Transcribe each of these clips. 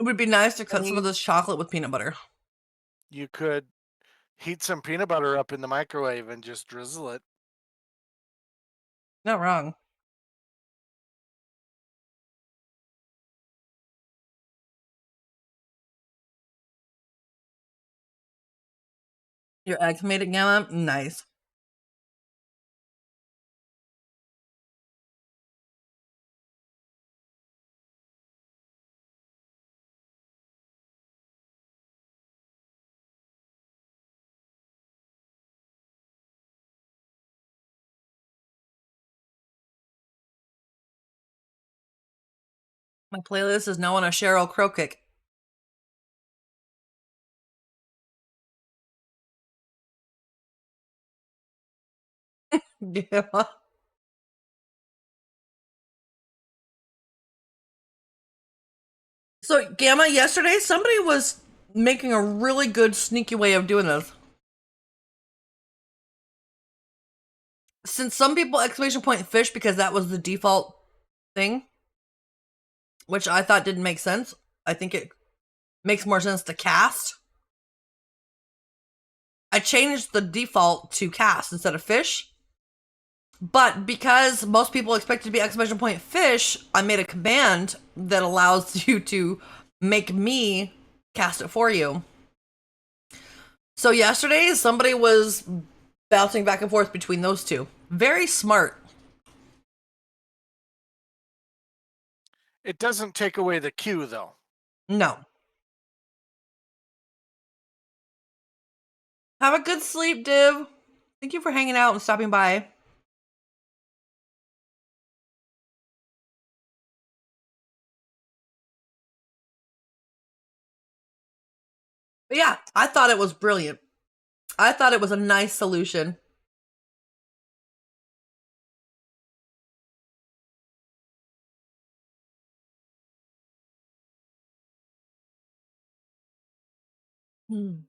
It would be nice to I cut some of mean, this chocolate with peanut butter. you could heat some peanut butter up in the microwave and just drizzle it. Not wrong. Your eggs made it, Gamma? Nice. My playlist is now on a Sheryl Crow kick. Yeah. So, Gamma, yesterday somebody was making a really good sneaky way of doing this. Since some people exclamation point fish because that was the default thing, which I thought didn't make sense. I think it makes more sense to cast. I changed the default to cast instead of fish. But because most people expect it to be exclamation point fish, I made a command that allows you to make me cast it for you. So yesterday, somebody was bouncing back and forth between those two. Very smart. It doesn't take away the cue, though. No. Have a good sleep, Div. Thank you for hanging out and stopping by. But yeah, I thought it was brilliant. I thought it was a nice solution. Hmm.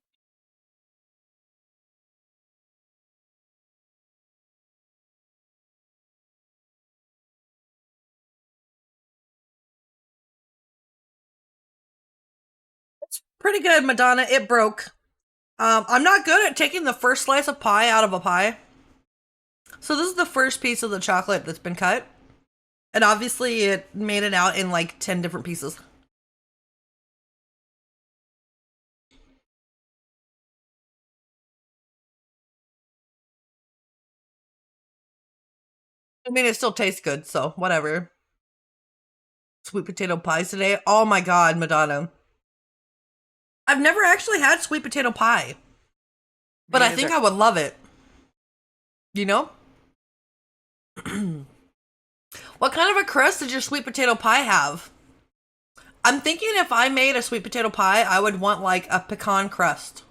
It's pretty good, Madonna. It broke. I'm not good at taking the first slice of pie out of a pie. So this is the first piece of the chocolate that's been cut. And obviously it made it out in like 10 different pieces. I mean, it still tastes good, so whatever. Sweet potato pies today. Oh my god, Madonna. I've never actually had sweet potato pie, but Me I think neither. I would love it. You know? What kind of a crust did your sweet potato pie have? I'm thinking if I made a sweet potato pie, I would want like a pecan crust.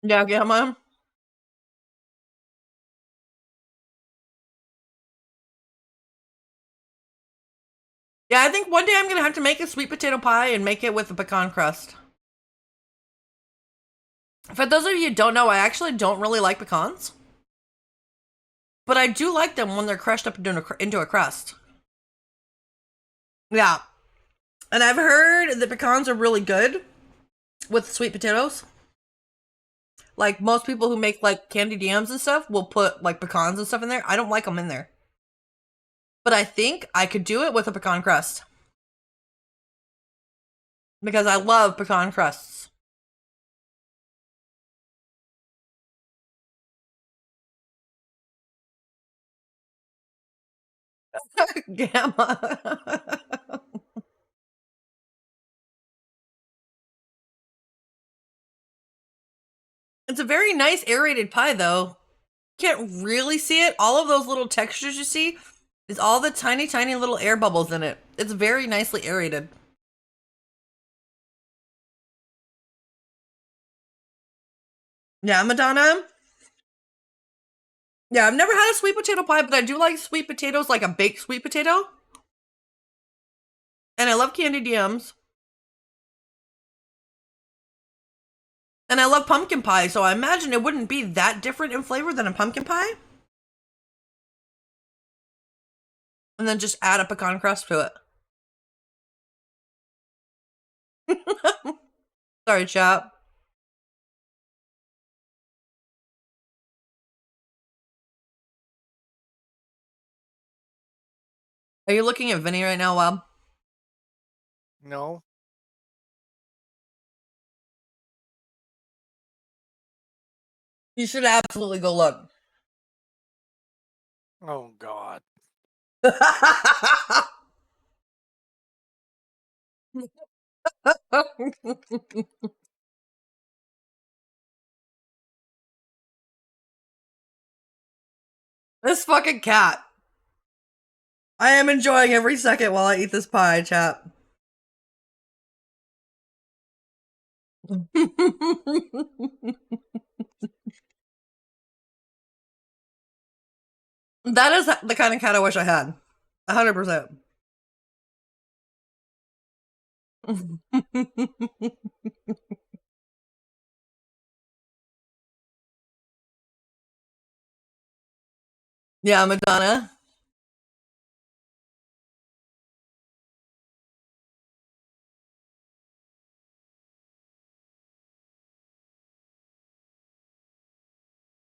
Yeah, Gamma. Yeah, I think one day I'm gonna have to make a sweet potato pie and make it with a pecan crust. For those of you who don't know, I actually don't really like pecans. But I do like them when they're crushed up into a crust. Yeah. And I've heard that pecans are really good with sweet potatoes. Like most people who make like candied yams and stuff will put like pecans and stuff in there. I don't like them in there. But I think I could do it with a pecan crust. Because I love pecan crusts. Gamma. It's a very nice aerated pie though. Can't really see it. All of those little textures you see is all the tiny, tiny little air bubbles in it. It's very nicely aerated. Yeah, Madonna. Yeah, I've never had a sweet potato pie, but I do like sweet potatoes, like a baked sweet potato. And I love candied yams. And I love pumpkin pie, so I imagine it wouldn't be that different in flavor than a pumpkin pie. And then just add a pecan crust to it. Sorry, chat. Are you looking at Vinny right now, Wab? No. You should absolutely go look. Oh God. This fucking cat. I am enjoying every second while I eat this pie, chat. That is the kind of cat I wish I had. 100%. Yeah, Madonna.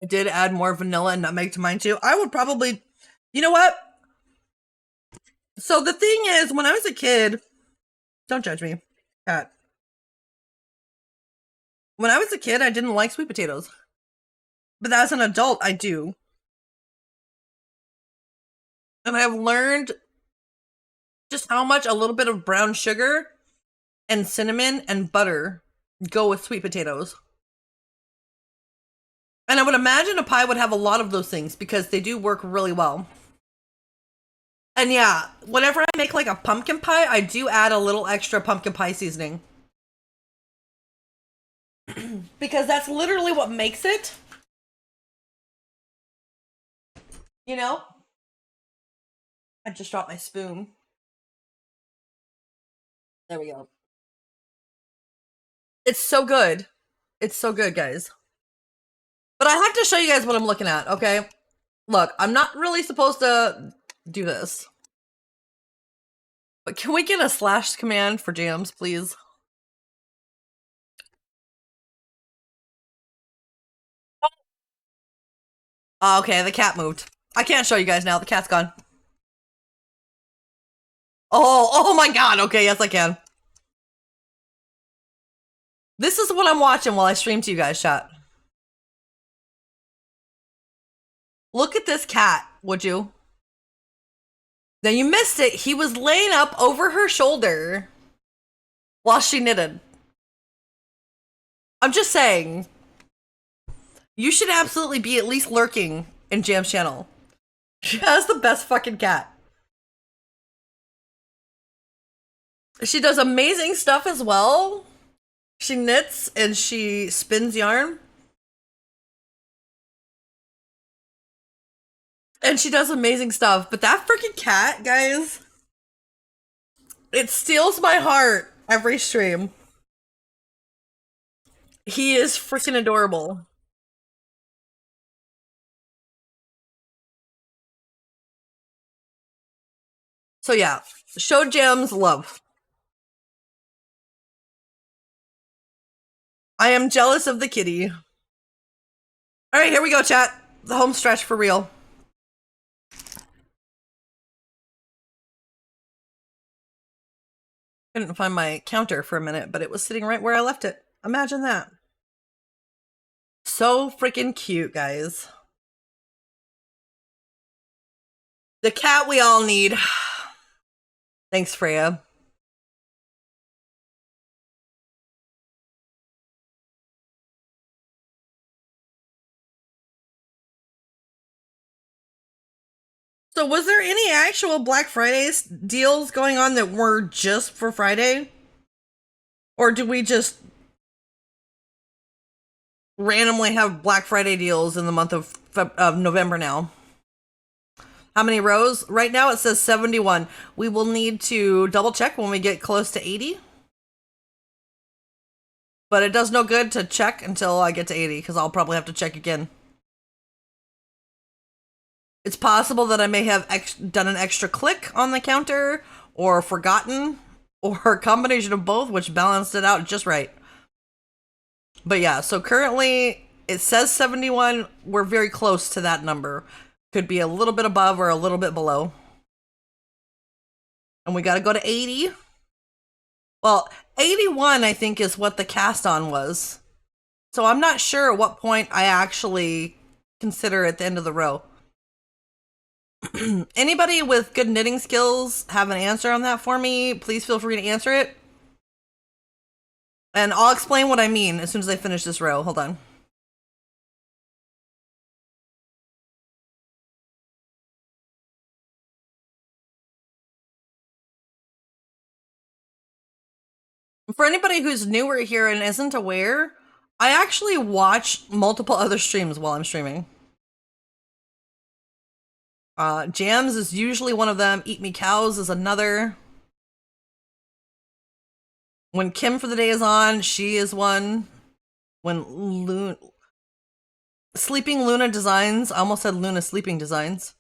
I did add more vanilla and nutmeg to mine too. I would probably, you know what? So the thing is, when I was a kid, don't judge me, cat. When I was a kid, I didn't like sweet potatoes. But as an adult, I do. And I've learned just how much a little bit of brown sugar and cinnamon and butter go with sweet potatoes. And I would imagine a pie would have a lot of those things because they do work really well. And yeah, whenever I make like a pumpkin pie, I do add a little extra pumpkin pie seasoning. Because that's literally what makes it. You know? I just dropped my spoon. There we go. It's so good. It's so good, guys. But I have to show you guys what I'm looking at, okay? Look, I'm not really supposed to do this. But can we get a slash command for jams, please? Oh, okay, the cat moved. I can't show you guys now. The cat's gone. Oh my god. Okay, yes, I can. This is what I'm watching while I stream to you guys, chat. Look at this cat, would you? Now you missed it. He was laying up over her shoulder while she knitted. I'm just saying. You should absolutely be at least lurking in Jam's channel. She has the best fucking cat. She does amazing stuff as well. She knits and she spins yarn. And she does amazing stuff. But that freaking cat, guys, it steals my heart every stream. He is freaking adorable. So yeah, show Jams love. I am jealous of the kitty. All right, here we go, chat. The home stretch for real. Couldn't find my counter for a minute, but it was sitting right where I left it. Imagine that. So freaking cute, guys. The cat we all need. Thanks, Freya. So was there any actual Black Friday deals going on that were just for Friday? Or do we just randomly have Black Friday deals in the month of November now? How many rows? Right now it says 71. We will need to double check when we get close to 80. But it does no good to check until I get to 80 because I'll probably have to check again. It's possible that I may have done an extra click on the counter or forgotten or a combination of both, which balanced it out just right. But yeah, so currently it says 71. We're very close to that number. Could be a little bit above or a little bit below. And we got to go to 80. Well, 81, I think, is what the cast on was. So I'm not sure at what point I actually consider at the end of the row. Anybody with good knitting skills have an answer on that for me? Please feel free to answer it. And I'll explain what I mean as soon as I finish this row. Hold on. For anybody who's newer here and isn't aware, I actually watch multiple other streams while I'm streaming. Jams is usually one of them. Eat Me Cows is another. When Kim for the Day is on, she is one. When Sleeping Luna Designs, I almost said Luna Sleeping Designs.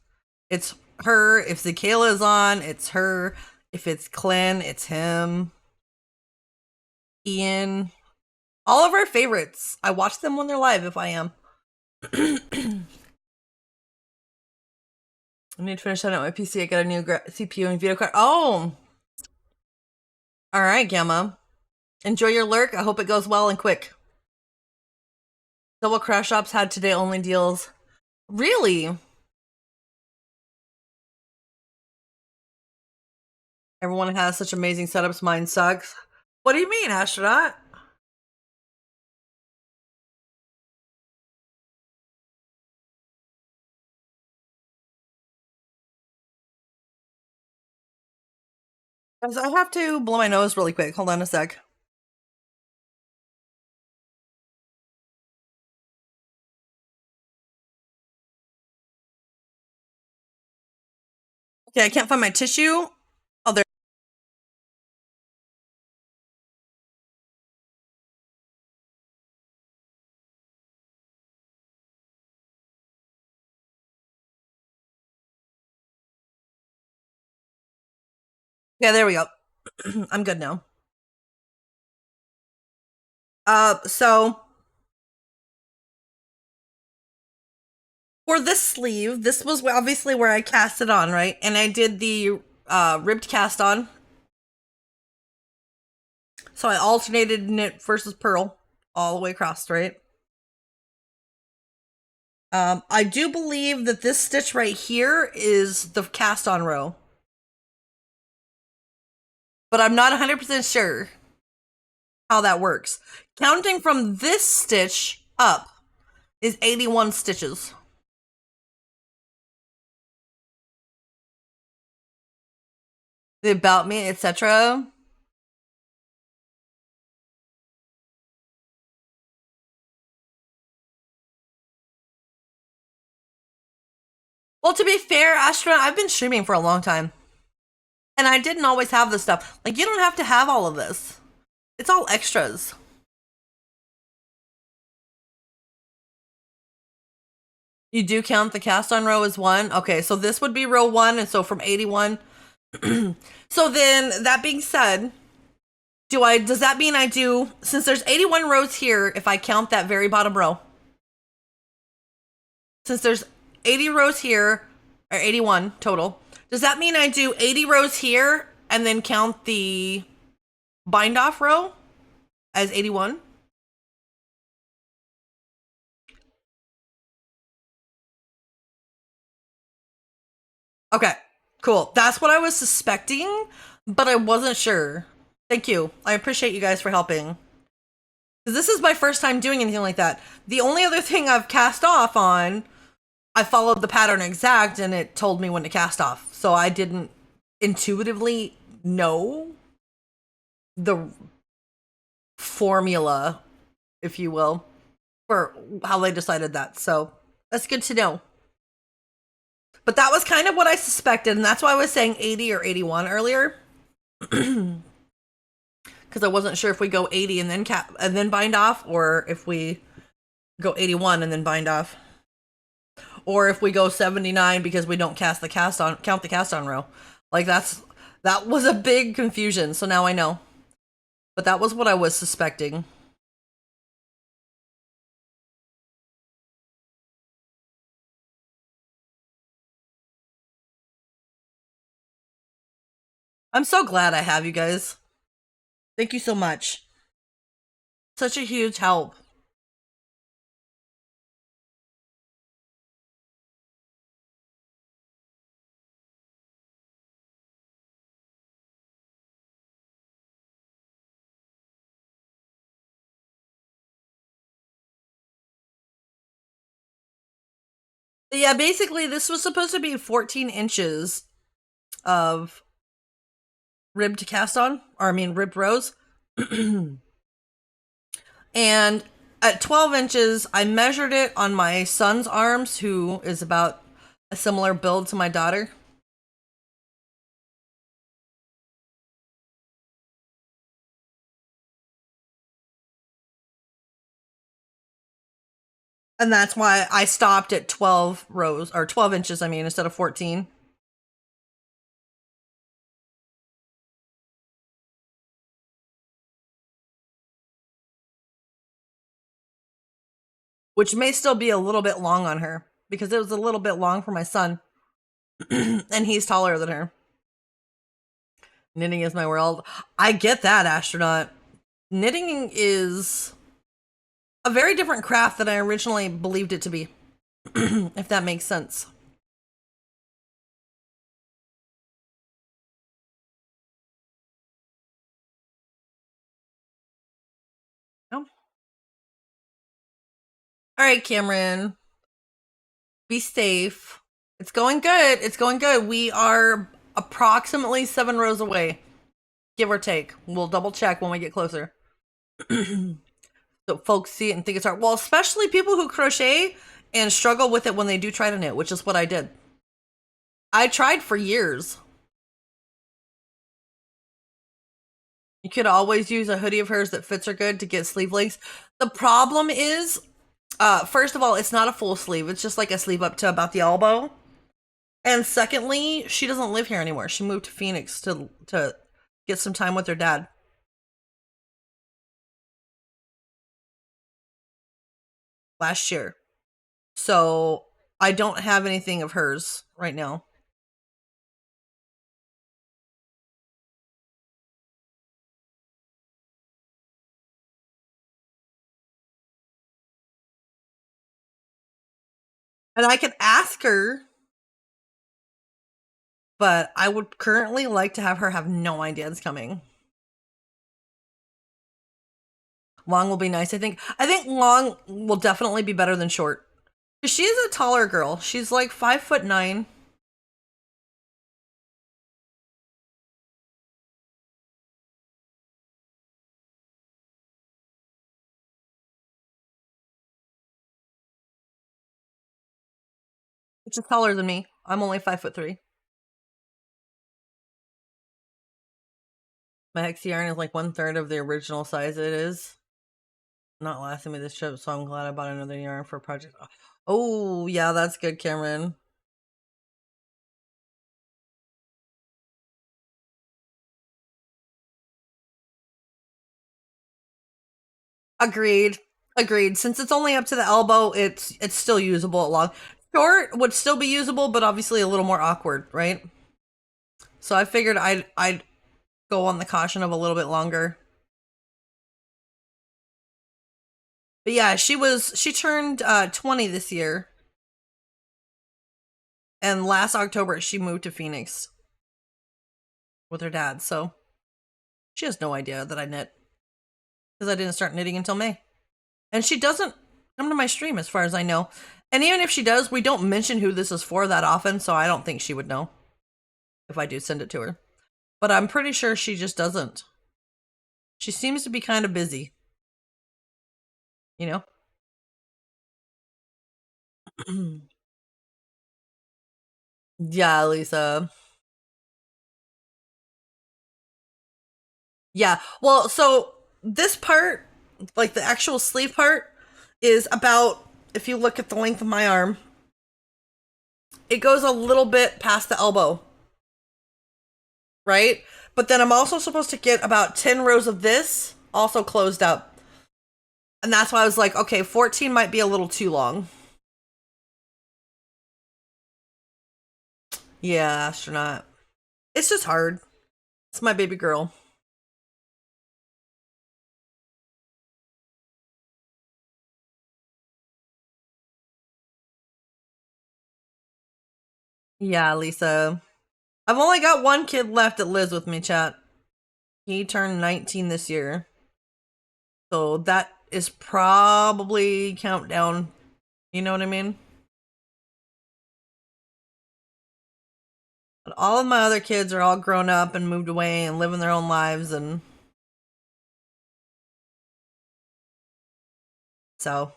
It's her. If Zakayla is on, it's her. If it's Glenn, it's him. Ian. All of our favorites. I watch them when they're live if I am. I need to finish setting up my PC. I got a new CPU and video card. Oh! Alright, Gamma. Enjoy your lurk. I hope it goes well and quick. Double Crash Shops had today only deals. Really? Everyone has such amazing setups. Mine sucks. What do you mean, astronaut? I have to blow my nose really quick. Hold on a sec. Okay, I can't find my tissue. Oh, there. Yeah, there we go. I'm good now. So for this sleeve, this was obviously where I cast it on, right? And I did the ribbed cast on. So I alternated knit versus purl all the way across, right? I do believe that this stitch right here is the cast on row. But I'm not 100% sure how that works. Counting from this stitch up is 81 stitches. The about me, etc. Well, to be fair, Astronaut, I've been streaming for a long time. And I didn't always have this stuff. Like, you don't have to have all of this. It's all extras. You do count the cast on row as one? Okay, so this would be row one, and so from 81. So then, that being said, does that mean I do, since there's 81 rows here, if I count that very bottom row? Since there's 80 rows here, or 81 total, does that mean I do 80 rows here and then count the bind off row as 81? Okay, cool. That's what I was suspecting, but I wasn't sure. Thank you. I appreciate you guys for helping. This is my first time doing anything like that. The only other thing I've cast off on, I followed the pattern exact and it told me when to cast off. So I didn't intuitively know the formula, if you will, for how they decided that. So that's good to know. But that was kind of what I suspected, and that's why I was saying 80 or 81 earlier. Because I wasn't sure if we go 80 and then bind off, or if we go 81 and then bind off. or if we go 79 because we don't count the cast on row. Like that was a big confusion. So now I know. But that was what I was suspecting. I'm so glad I have you guys. Thank you so much. Such a huge help. Yeah, basically, this was supposed to be 14 inches of ribbed cast on, or I mean, ribbed rows. And at 12 inches, I measured it on my son's arms, who is about a similar build to my daughter. And that's why I stopped at 12 rows, or 12 inches, I mean, instead of 14. Which may still be a little bit long on her, because it was a little bit long for my son. And he's taller than her. Knitting is my world. I get that, astronaut. Knitting is a very different craft than I originally believed it to be, if that makes sense. Oh. All right, Cameron. Be safe. It's going good. It's going good. We are approximately 7 rows away, give or take. We'll double check when we get closer. So folks see it and think it's hard. Well, especially people who crochet and struggle with it when they do try to knit, which is what I did. I tried for years. You could always use a hoodie of hers that fits her good to get sleeve lengths. The problem is, first of all, it's not a full sleeve. It's just like a sleeve up to about the elbow. And secondly, she doesn't live here anymore. She moved to Phoenix to get some time with her dad. Last year. So I don't have anything of hers right now. And I could ask her, but I would currently like to have her have no idea it's coming. Long will be nice. I think long will definitely be better than short. She is a taller girl. She's like 5'9". Which is taller than me. I'm only 5'3". My hexy yarn is like 1/3 of the original size it is. Not lasting me this trip, so I'm glad I bought another yarn for a project. Oh, yeah, that's good, Cameron. Agreed. Agreed. Since it's only up to the elbow, it's still usable at long. Short would still be usable, but obviously a little more awkward, right? So I figured I'd go on the caution of a little bit longer. But yeah, she turned 20 this year. And last October she moved to Phoenix with her dad. So she has no idea that I knit, because I didn't start knitting until May. And she doesn't come to my stream as far as I know. And even if she does, we don't mention who this is for that often, so I don't think she would know if I do send it to her. But I'm pretty sure she just doesn't. She seems to be kind of busy. You know? Yeah, Lisa. Yeah. Well, so this part, like the actual sleeve part, is about, if you look at the length of my arm, it goes a little bit past the elbow, right? But then I'm also supposed to get about 10 rows of this also closed up. And that's why I was like, okay, 14 might be a little too long. Yeah, astronaut. It's just hard. It's my baby girl. Yeah, Lisa. I've only got one kid left that lives with me, chat. He turned 19 this year. So that is probably countdown. You know what I mean? But all of my other kids are all grown up and moved away and living their own lives, and so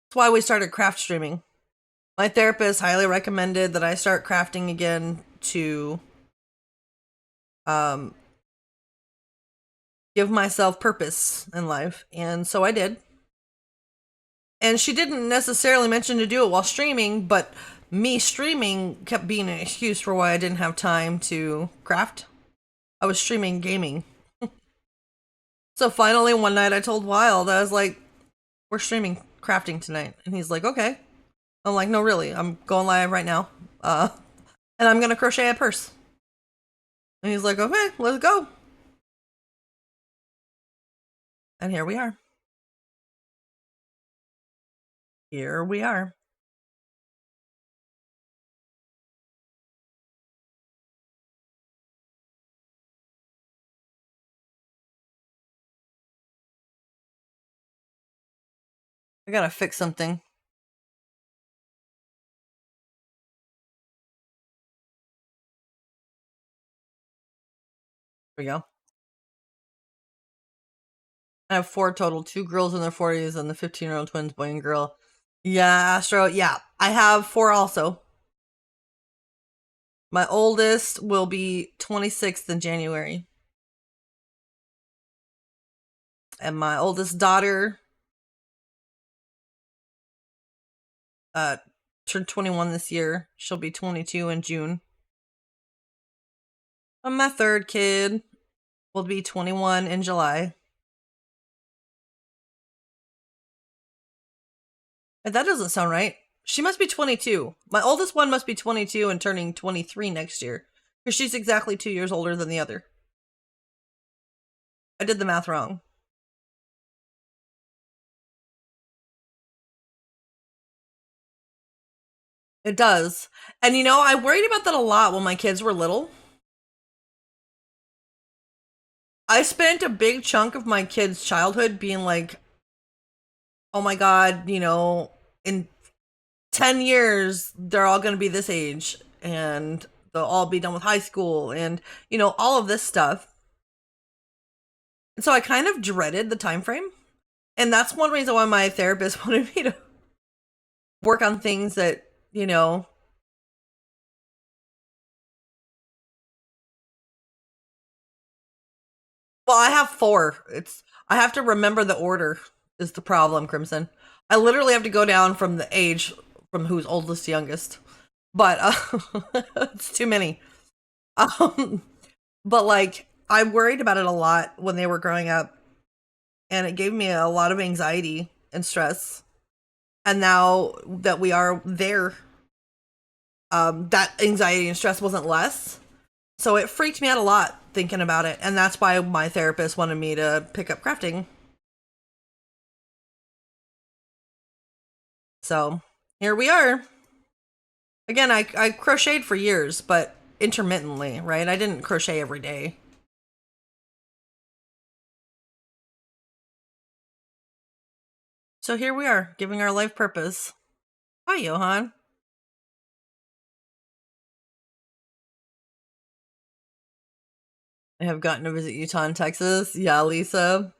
that's why we started craft streaming. My therapist highly recommended that I start crafting again to um, give myself purpose in life, and so I did. And she didn't necessarily mention to do it while streaming, but me streaming kept being an excuse for why I didn't have time to craft. I was streaming gaming. So finally one night I told Wild, I was like, we're streaming crafting tonight. And he's like, okay. I'm like, no, really, I'm going live right now. And I'm gonna crochet a purse. And he's like, okay, let's go. And here we are. Here we are. I gotta fix something. Here we go. I have 4 total, 2 girls in their 40s and the 15-year-old twins, boy and girl. Yeah, Astro, yeah. I have 4 also. My oldest will be 26th in January. And my oldest daughter turned 21 this year. She'll be 22 in June. And my third kid will be 21 in July. And that doesn't sound right. She must be 22. My oldest one must be 22 and turning 23 next year. Because she's exactly 2 years older than the other. I did the math wrong. It does. And you know, I worried about that a lot when my kids were little. I spent a big chunk of my kids' childhood being like, oh my God, you know, in 10 years, they're all going to be this age and they'll all be done with high school and, you know, all of this stuff. And so I kind of dreaded the time frame. And that's one reason why my therapist wanted me to work on things that, you know, well, I have 4. I have to remember the order is the problem, Crimson. I literally have to go down from the age from who's oldest to youngest. But it's too many. Um, but like I worried about it a lot when they were growing up, and it gave me a lot of anxiety and stress. And now that we are there, that anxiety and stress wasn't less. So it freaked me out a lot thinking about it, and that's why my therapist wanted me to pick up crafting. So here we are. Again, I crocheted for years, but intermittently, right? I didn't crochet every day. So here we are, giving our life purpose. Hi, Johan. I have gotten to visit Utah and Texas. Yeah, Lisa.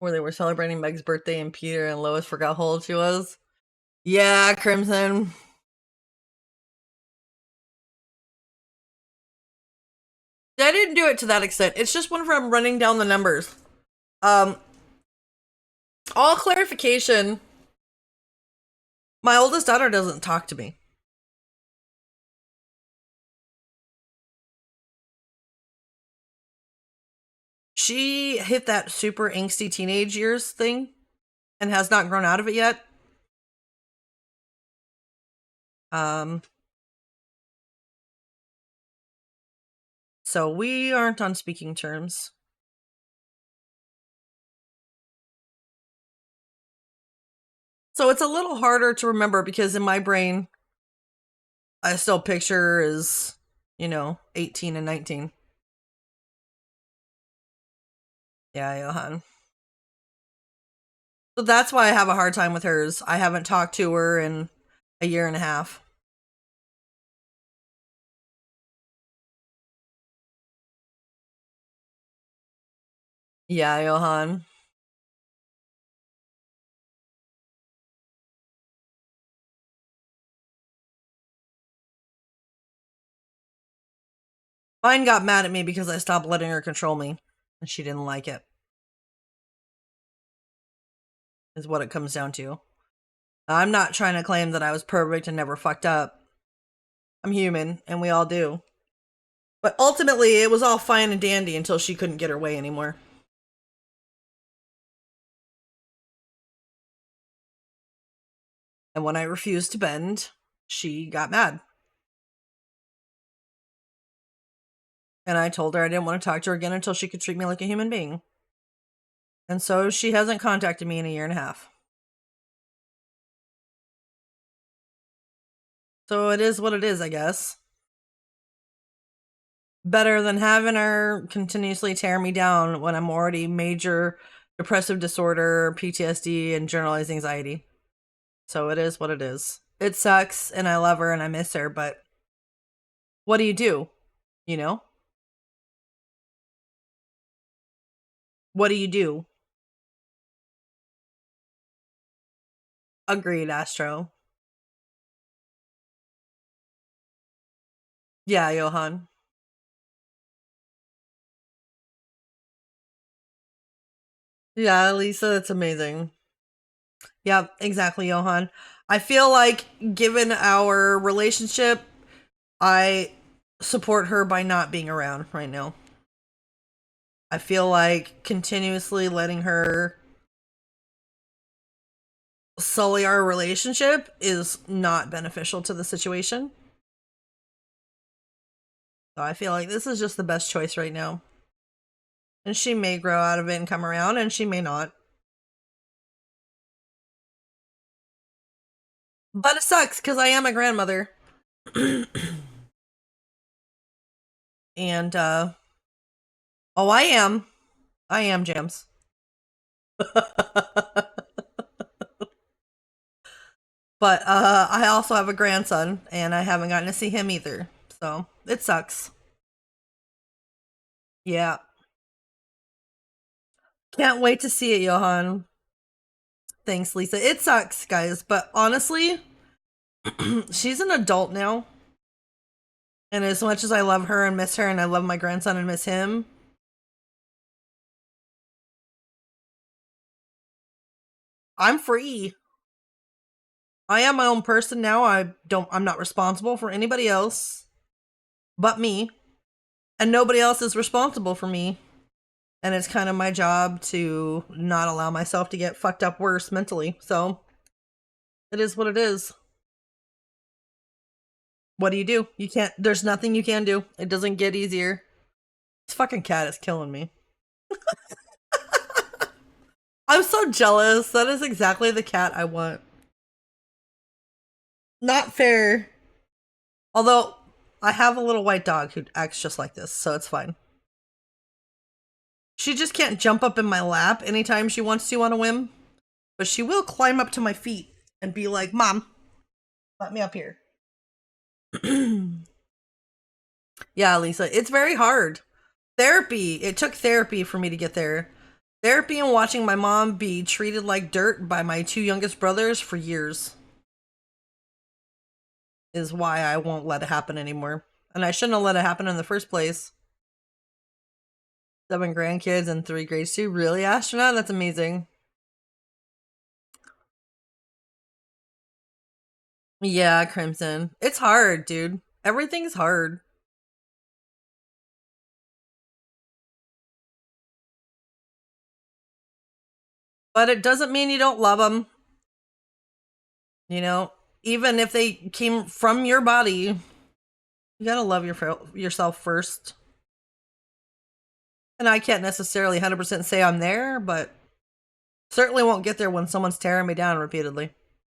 where they were celebrating Meg's birthday and Peter and Lois forgot how old she was. Yeah, Crimson. I didn't do it to that extent. It's just when I'm running down the numbers. All clarification. My oldest daughter doesn't talk to me. She hit that super angsty teenage years thing and has not grown out of it yet. So we aren't on speaking terms. So it's a little harder to remember because in my brain, I still picture her as, 18 and 19. Yeah, Johan. So that's why I have a hard time with hers. I haven't talked to her in a year and a half. Yeah, Johan. Mine got mad at me because I stopped letting her control me, and she didn't like it. Is what it comes down to. I'm not trying to claim that I was perfect and never fucked up. I'm human, and we all do. But ultimately, it was all fine and dandy until she couldn't get her way anymore. And when I refused to bend, she got mad. And I told her I didn't want to talk to her again until she could treat me like a human being. And so she hasn't contacted me in a year and a half. So it is what it is, I guess. Better than having her continuously tear me down when I'm already major depressive disorder, PTSD, and generalized anxiety. So it is what it is. It sucks, and I love her and I miss her, but what do you do? You know? What do you do? Agreed, Astro. Yeah, Johan. Yeah, Lisa, that's amazing. Yeah, exactly, Johan. I feel like, given our relationship, I support her by not being around right now. I feel like continuously letting her sully our relationship is not beneficial to the situation. So I feel like this is just the best choice right now. And she may grow out of it and come around, and she may not. But it sucks because I am a grandmother. And oh, I am Jams. But I also have a grandson, and I haven't gotten to see him either. So it sucks. Yeah. Can't wait to see it, Johan. Thanks, Lisa. It sucks, guys, but honestly, she's an adult now. And as much as I love her and miss her, and I love my grandson and miss him, I'm free. I am my own person now. I'm not responsible for anybody else but me. And nobody else is responsible for me. And it's kind of my job to not allow myself to get fucked up worse mentally. So it is what it is. What do? You can't, there's nothing you can do. It doesn't get easier. This fucking cat is killing me. I'm so jealous. That is exactly the cat I want. Not fair. Although, I have a little white dog who acts just like this, so it's fine. She just can't jump up in my lap anytime she wants to on a whim. But she will climb up to my feet and be like, Mom, let me up here. Yeah, Lisa, it's very hard. Therapy. It took therapy for me to get there. Therapy and watching my mom be treated like dirt by my two youngest brothers for years is why I won't let it happen anymore. And I shouldn't have let it happen in the first place. 7 grandkids and 3 grades too. Really, astronaut? That's amazing. Yeah, Crimson. It's hard, dude. Everything's hard. But it doesn't mean you don't love them. You know, even if they came from your body, you gotta love yourself first. And I can't necessarily 100% say I'm there, but certainly won't get there when someone's tearing me down repeatedly.